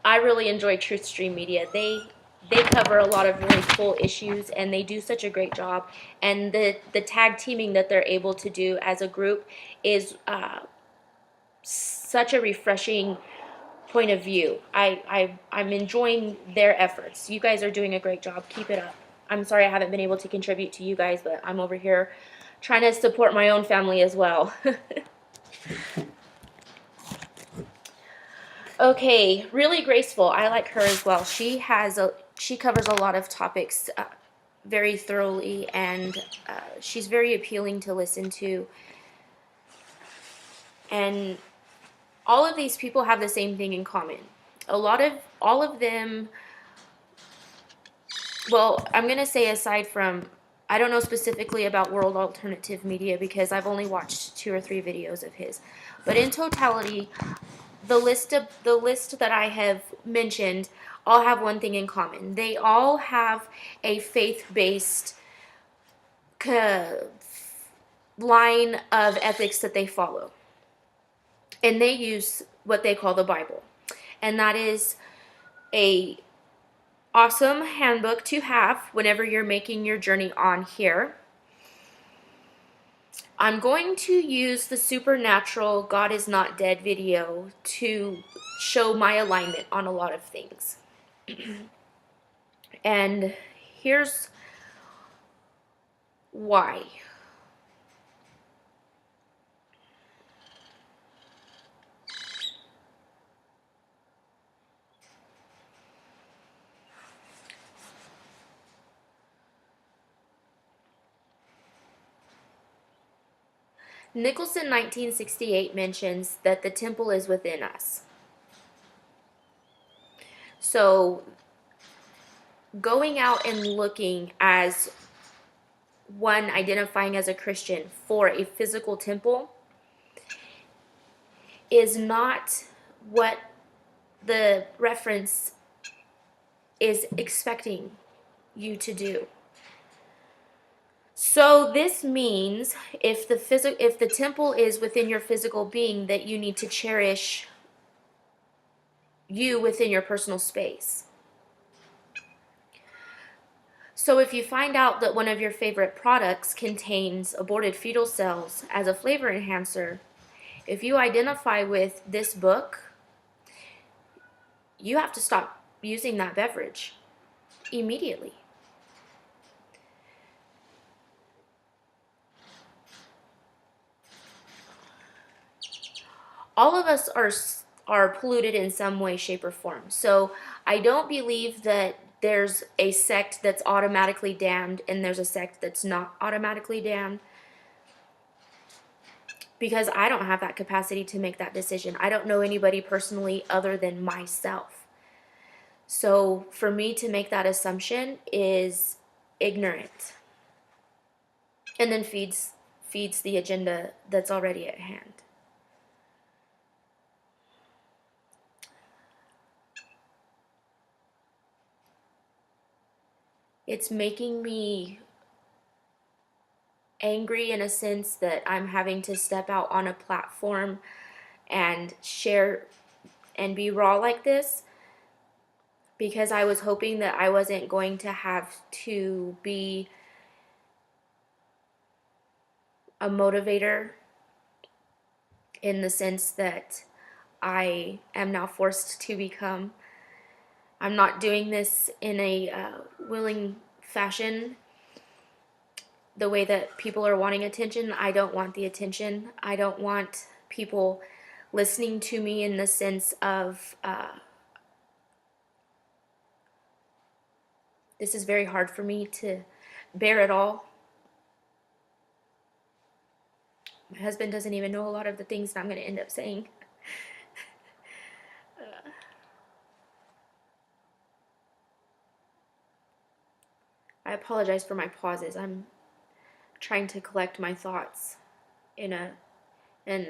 I really enjoy Truth Stream Media. They cover a lot of really cool issues, and they do such a great job. And the tag teaming that they're able to do as a group is such a refreshing point of view. I'm enjoying their efforts. You guys are doing a great job. Keep it up. I'm sorry I haven't been able to contribute to you guys, but I'm over here trying to support my own family as well. Okay, really graceful. I like her as well. She covers a lot of topics very thoroughly, and she's very appealing to listen to. And all of these people have the same thing in common. All of them. Well, I'm gonna say aside from, I don't know specifically about World Alternative Media because I've only watched 2 or 3 videos of his, but in totality, the list that I have mentioned all have one thing in common. They all have a faith-based line of ethics that they follow, and they use what they call the Bible, and that is a awesome handbook to have whenever you're making your journey on here. I'm going to use the supernatural God is not dead video to show my alignment on a lot of things. And here's why. Nicholson 1968 mentions that the temple is within us. So going out and looking as one identifying as a Christian for a physical temple is not what the reference is expecting you to do. So this means if the temple is within your physical being, that you need to cherish you within your personal space. So if you find out that one of your favorite products contains aborted fetal cells as a flavor enhancer, if you identify with this book, you have to stop using that beverage immediately. All of us are polluted in some way, shape, or form. So I don't believe that there's a sect that's automatically damned and there's a sect that's not automatically damned, because I don't have that capacity to make that decision. I don't know anybody personally other than myself. So for me to make that assumption is ignorant, and then feeds the agenda that's already at hand. It's making me angry in a sense that I'm having to step out on a platform and share and be raw like this, because I was hoping that I wasn't going to have to be a motivator in the sense that I am now forced to become. I'm not doing this in a willing fashion, the way that people are wanting attention. I don't want the attention. I don't want people listening to me in the sense of this is very hard for me to bear it all. My husband doesn't even know a lot of the things that I'm going to end up saying. I apologize for my pauses. I'm trying to collect my thoughts in an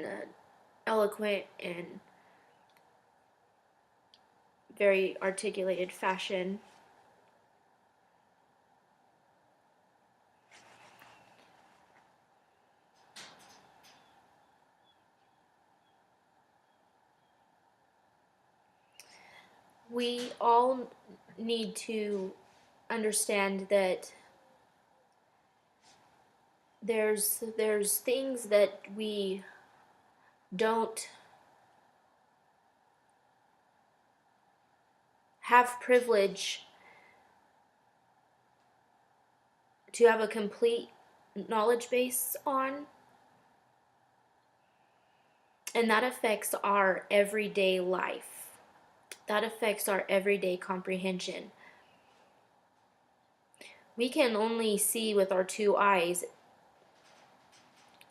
eloquent and very articulated fashion. we all need to understand that there's things that we don't have privilege to have a complete knowledge base on, and that affects our everyday life. That affects our everyday comprehension. We can only see with our two eyes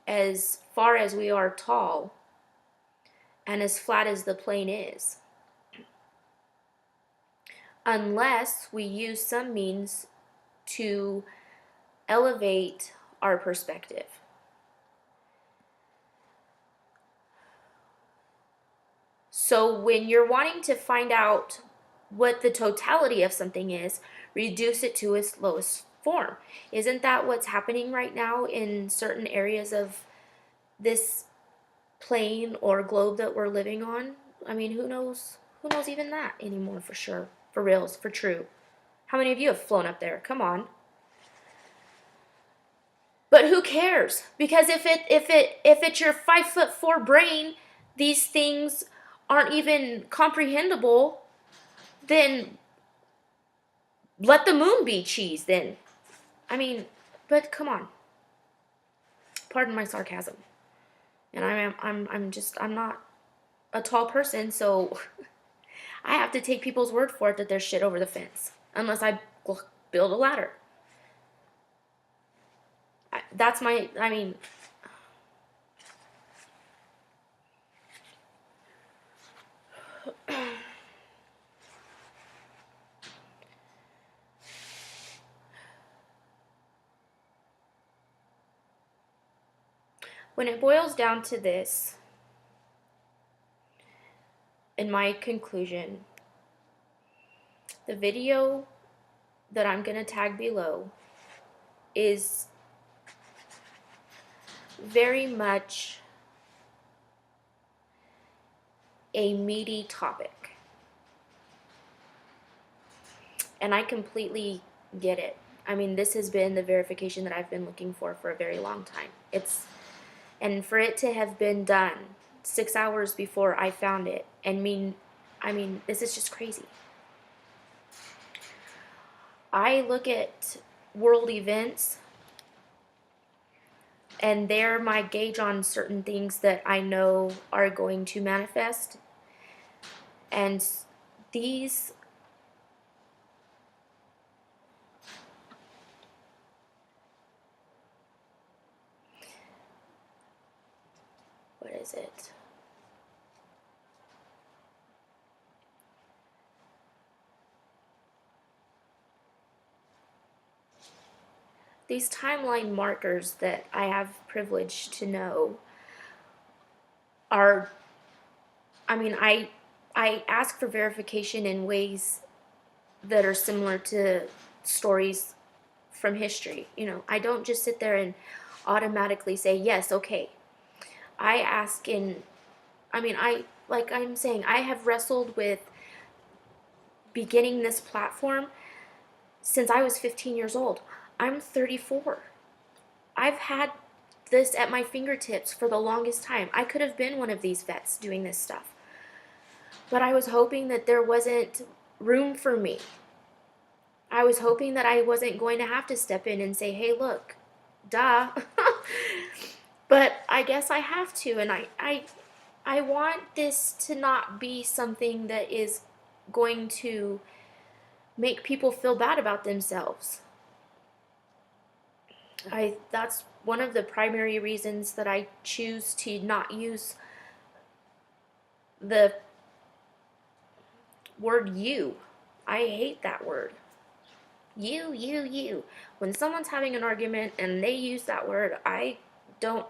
as far as we are tall and as flat as the plane is, unless we use some means to elevate our perspective. So when you're wanting to find out what the totality of something is, reduce it to its lowest form. Isn't that what's happening right now in certain areas of this plane or globe that we're living on? I mean, who knows even that anymore for sure, for reals, for true. How many of you have flown up there? Come on. But who cares? Because if it's your 5'4" brain, these things aren't even comprehensible, then let the moon be cheese then. I mean, but come on. Pardon my sarcasm. And I'm not a tall person, so I have to take people's word for it that there's shit over the fence. Unless I build a ladder. I mean, when it boils down to this, in my conclusion, the video that I'm going to tag below is very much a meaty topic. And I completely get it. I mean, this has been the verification that I've been looking for a very long time. And for it to have been done 6 hours before I found it, I mean, this is just crazy. I look at world events, and they're my gauge on certain things that I know are going to manifest. And these what is it? These timeline markers that I have privilege to know are, I mean, I ask for verification in ways that are similar to stories from history. You know, I don't just sit there and automatically say, yes, okay. I ask like I'm saying, I have wrestled with beginning this platform since I was 15 years old. I'm 34. I've had this at my fingertips for the longest time. I could have been one of these vets doing this stuff. But I was hoping that there wasn't room for me. I was hoping that I wasn't going to have to step in and say, hey, look, duh. But I guess I have to, and I want this to not be something that is going to make people feel bad about themselves. That's one of the primary reasons that I choose to not use the word you. I hate that word. You. When someone's having an argument and they use that word, I don't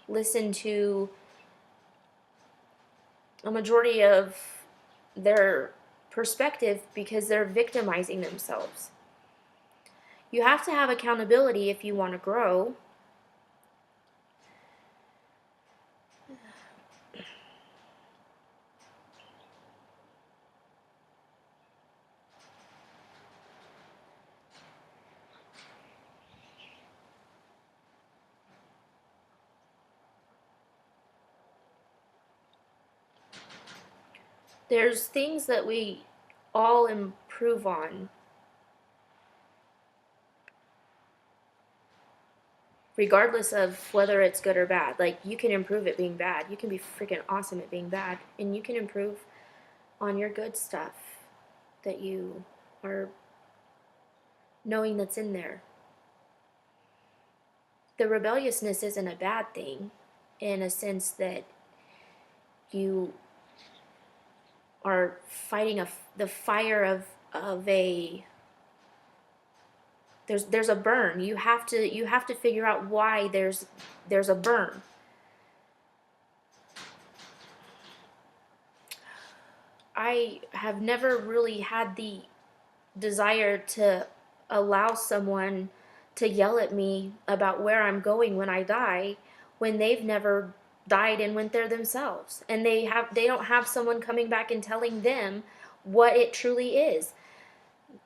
listen to a majority of their perspective because they're victimizing themselves. You have to have accountability if you want to grow. There's things that we all improve on, regardless of whether it's good or bad. Like, you can improve at being bad. You can be freaking awesome at being bad. And you can improve on your good stuff that you are knowing that's in there. The rebelliousness isn't a bad thing, in a sense that you are fighting the fire of a there's a burn. You have to figure out why there's a burn. I have never really had the desire to allow someone to yell at me about where I'm going when I die, when they've never died and went there themselves, and they don't have someone coming back and telling them what it truly is.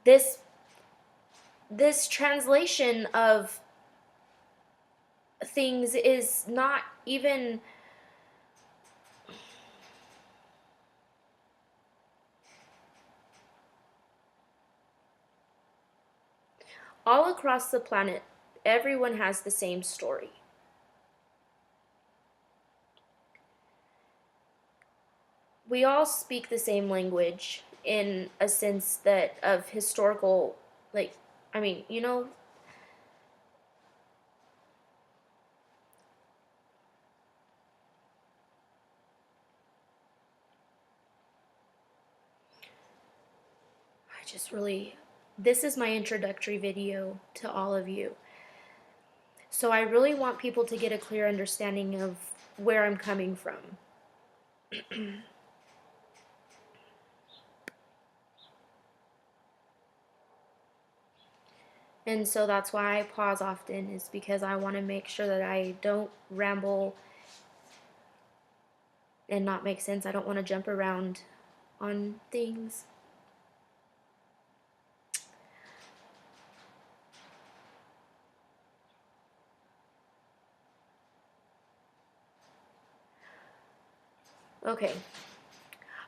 This translation of things is not even all across the planet. Everyone has the same story. We all speak the same language, in a sense that of historical, like, I mean, this is my introductory video to all of you. So I really want people to get a clear understanding of where I'm coming from. And so that's why I pause often, is because I want to make sure that I don't ramble and not make sense. I don't want to jump around on things. Okay.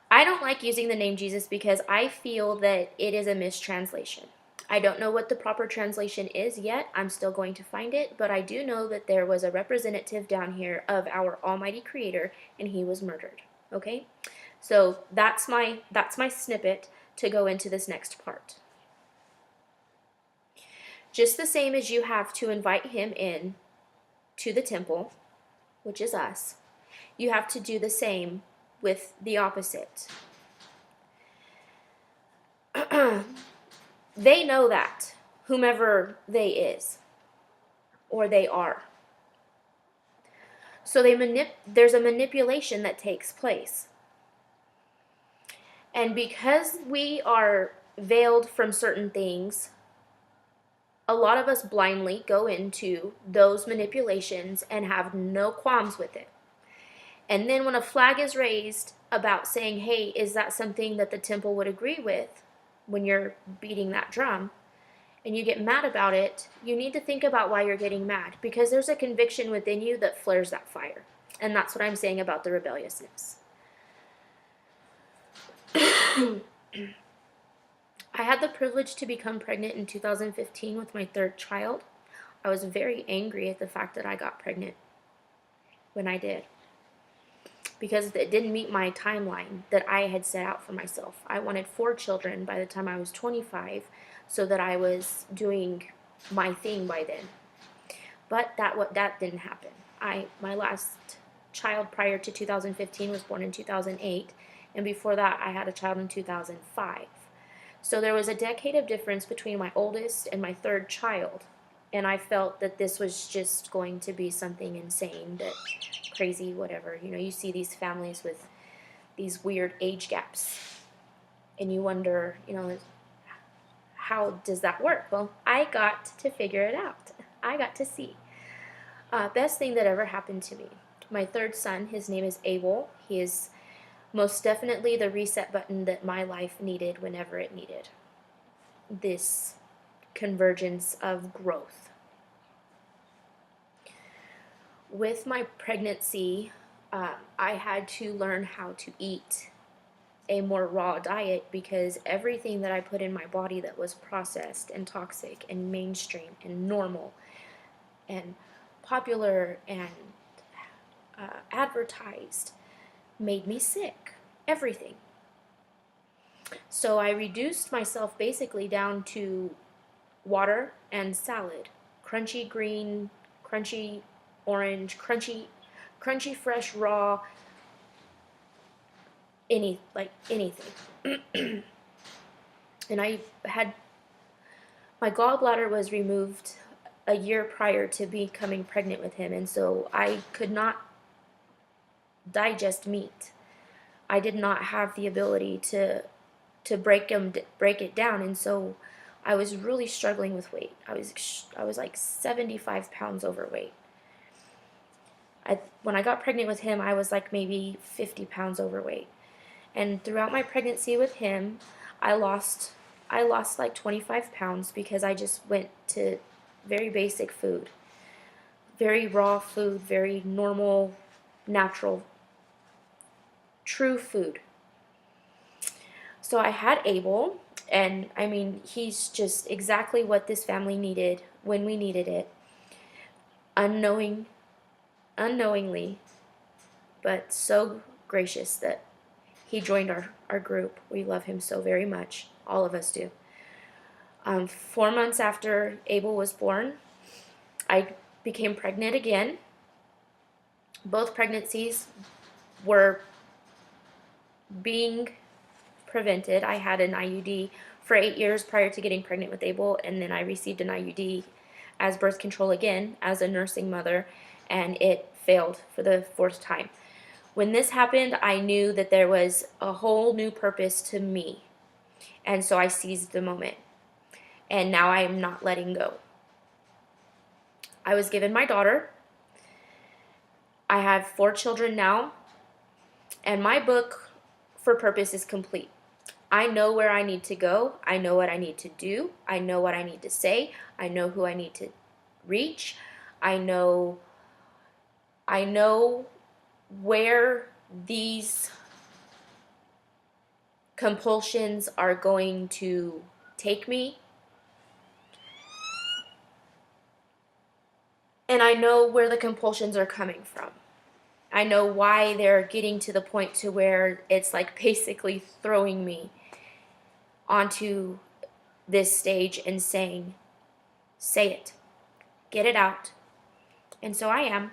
I don't like using the name Jesus because I feel that it is a mistranslation. I don't know what the proper translation is yet. I'm still going to find it, but I do know that there was a representative down here of our Almighty Creator, and he was murdered. Okay? So that's my snippet to go into this next part. Just the same as you have to invite him in to the temple, which is us, you have to do the same with the opposite. They know that, whomever they is, or they are. So there's a manipulation that takes place. And because we are veiled from certain things, a lot of us blindly go into those manipulations and have no qualms with it. And then when a flag is raised about saying, hey, is that something that the temple would agree with when you're beating that drum, and you get mad about it, you need to think about why you're getting mad, because there's a conviction within you that flares that fire. And that's what I'm saying about the rebelliousness. I had the privilege to become pregnant in 2015 with my third child. I was very angry at the fact that I got pregnant when I did, because it didn't meet my timeline that I had set out for myself. I wanted 4 children by the time I was 25, so that I was doing my thing by then. But that didn't happen. My last child prior to 2015 was born in 2008, and before that I had a child in 2005. So there was a decade of difference between my oldest and my third child, and I felt that this was just going to be something insane, that crazy, whatever. You see these families with these weird age gaps, and you wonder, how does that work? Well, I got to figure it out. I got to see. Best thing that ever happened to me. My third son, his name is Abel. He is most definitely the reset button that my life needed whenever it needed. This convergence of growth. With my pregnancy, I had to learn how to eat a more raw diet, because everything that I put in my body that was processed and toxic and mainstream and normal and popular and advertised made me sick. Everything. So I reduced myself basically down to water and salad. Crunchy green, crunchy orange, crunchy fresh raw, anything. And I had, my gallbladder was removed a year prior to becoming pregnant with him, and so I could not digest meat. I did not have the ability to break it down, and so I was really struggling with weight. I was like 75 pounds overweight. When I got pregnant with him, I was like maybe 50 pounds overweight. And throughout my pregnancy with him, I lost like 25 pounds because I just went to very basic food, very raw food, very normal, natural, true food. So I had Abel, and I mean, he's just exactly what this family needed when we needed it. Unknowingly, but so gracious that he joined our group. We love him so very much. All of us do. 4 months after Abel was born, I became pregnant again. Both pregnancies were being prevented. I had an IUD for 8 years prior to getting pregnant with Abel, and then I received an IUD as birth control again as a nursing mother, and it failed for the 4th time. When this happened, I knew that there was a whole new purpose to me, and so I seized the moment, and now I am not letting go. I was given my daughter. I have 4 children now, and my book for purpose is complete. I know where I need to go. I know what I need to do. I know what I need to say. I know who I need to reach. I know where these compulsions are going to take me. And I know where the compulsions are coming from. I know why they're getting to the point to where it's like basically throwing me onto this stage and saying, say it, get it out. And so I am.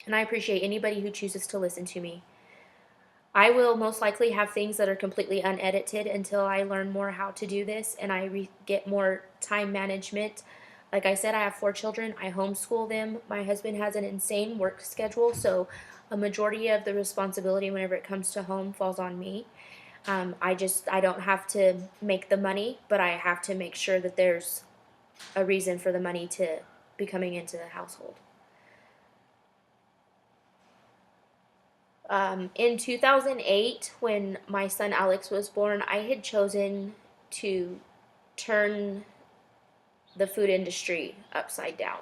And I appreciate anybody who chooses to listen to me. I will most likely have things that are completely unedited until I learn more how to do this and I get more time management. Like I said, I have 4 children. I homeschool them. My husband has an insane work schedule, so a majority of the responsibility whenever it comes to home falls on me. I don't have to make the money, but I have to make sure that there's a reason for the money to be coming into the household. In 2008, when my son Alex was born, I had chosen to turn the food industry upside down.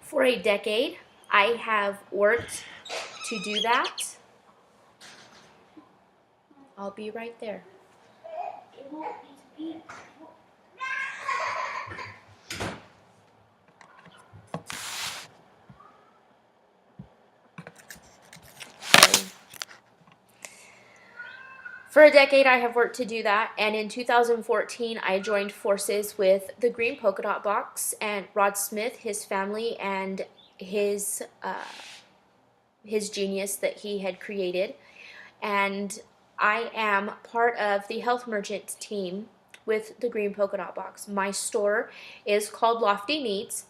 For a decade, I have worked to do that. I'll be right there. For a decade, I have worked to do that, and in 2014, I joined forces with the Green Polka Dot Box and Rod Smith, his family, and his genius that he had created. And I am part of the Health Merchant team with the Green Polka Dot Box. My store is called Lofty Needs,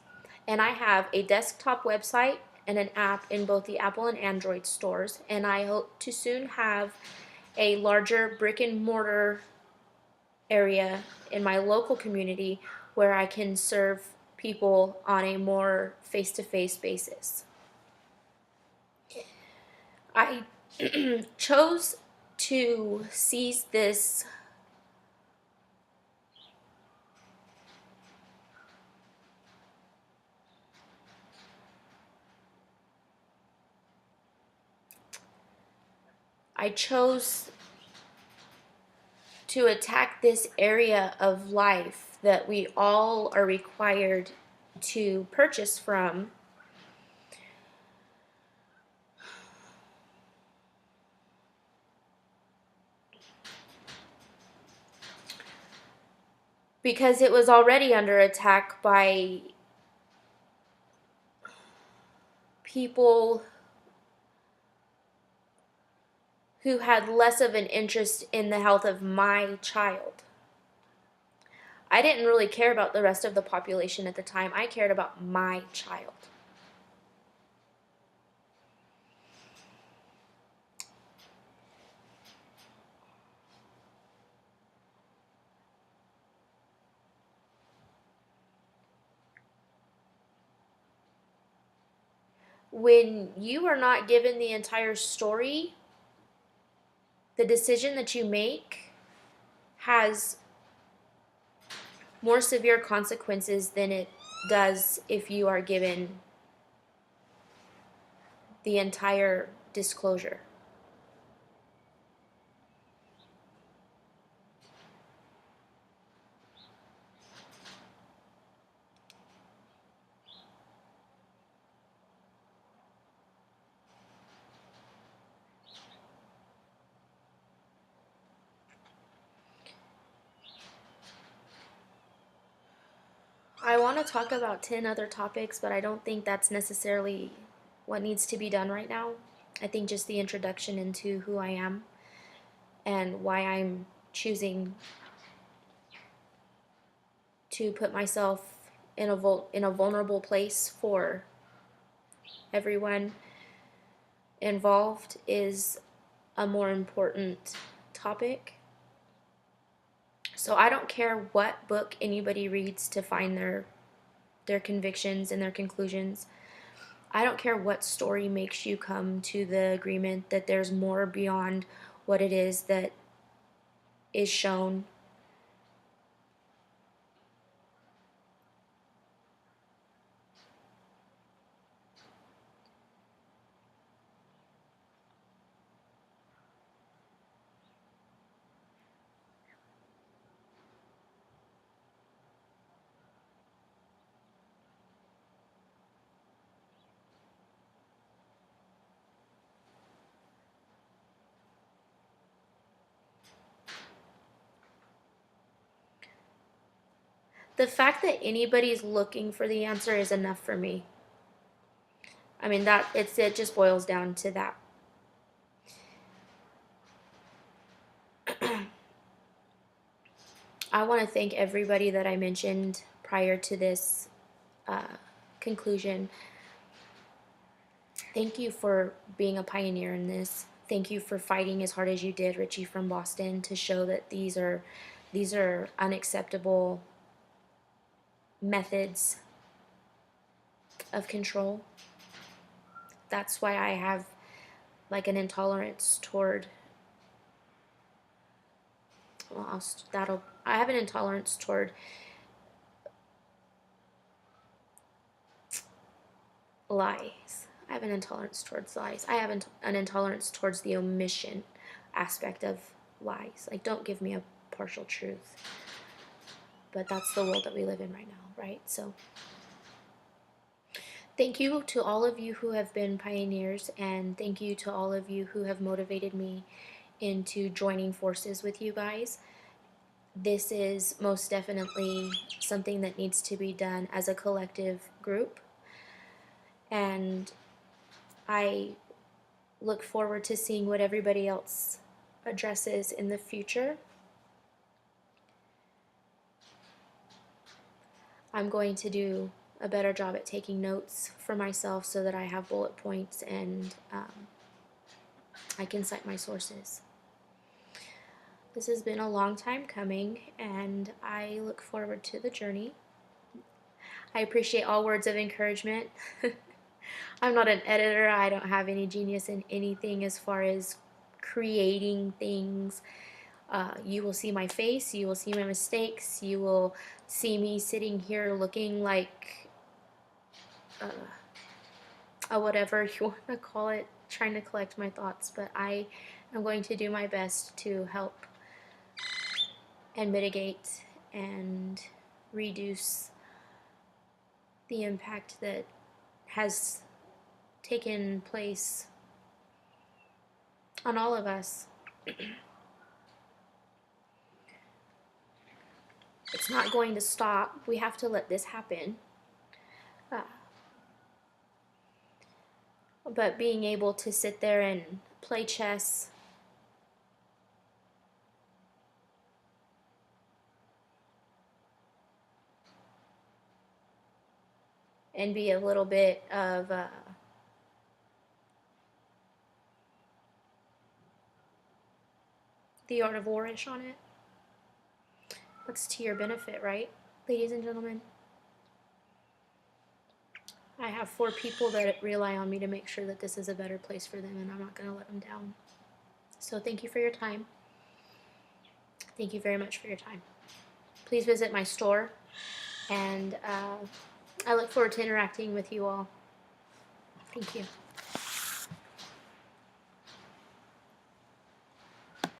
and I have a desktop website and an app in both the Apple and Android stores, and I hope to soon have a larger brick and mortar area in my local community where I can serve people on a more face-to-face basis. I chose to seize this I chose to attack this area of life that we all are required to purchase from, because it was already under attack by people who had less of an interest in the health of my child. I didn't really care about the rest of the population at the time. I cared about my child. When you are not given the entire story, the decision that you make has more severe consequences than it does if you are given the entire disclosure. I want to talk about 10 other topics, but I don't think that's necessarily what needs to be done right now. I think just the introduction into who I am and why I'm choosing to put myself in a vulnerable place for everyone involved is a more important topic. So I don't care what book anybody reads to find their convictions and their conclusions. I don't care what story makes you come to the agreement that there's more beyond what it is that is shown. The fact that anybody's looking for the answer is enough for me. I mean, it just boils down to that. I want to thank everybody that I mentioned prior to this conclusion. Thank you for being a pioneer in this. Thank you for fighting as hard as you did, Richie from Boston, to show that these are unacceptable methods of control. That's why I have like an intolerance toward I have an intolerance toward lies. I have an intolerance towards lies. I have an intolerance towards the omission aspect of lies. Like, don't give me a partial truth. But that's the world that we live in right now, right? So thank you to all of you who have been pioneers, and thank you to all of you who have motivated me into joining forces with you guys. This is most definitely something that needs to be done as a collective group, and I look forward to seeing what everybody else addresses in the future. I'm going to do a better job at taking notes for myself so that I have bullet points and I can cite my sources. This has been a long time coming, and I look forward to the journey. I appreciate all words of encouragement. I'm not an editor. I don't have any genius in anything as far as creating things. You will see my face. You will see my mistakes. You will see me sitting here looking like a whatever you want to call it. trying to collect my thoughts, but I am going to do my best to help and mitigate and reduce the impact that has taken place on all of us. It's not going to stop. We have to let this happen. But being able to sit there and play chess and be a little bit of the art of warish on it, that's to your benefit, right, ladies and gentlemen? I have 4 people that rely on me to make sure that this is a better place for them, and I'm not going to let them down. So thank you for your time. Thank you very much for your time. Please visit my store, and I look forward to interacting with you all. Thank you.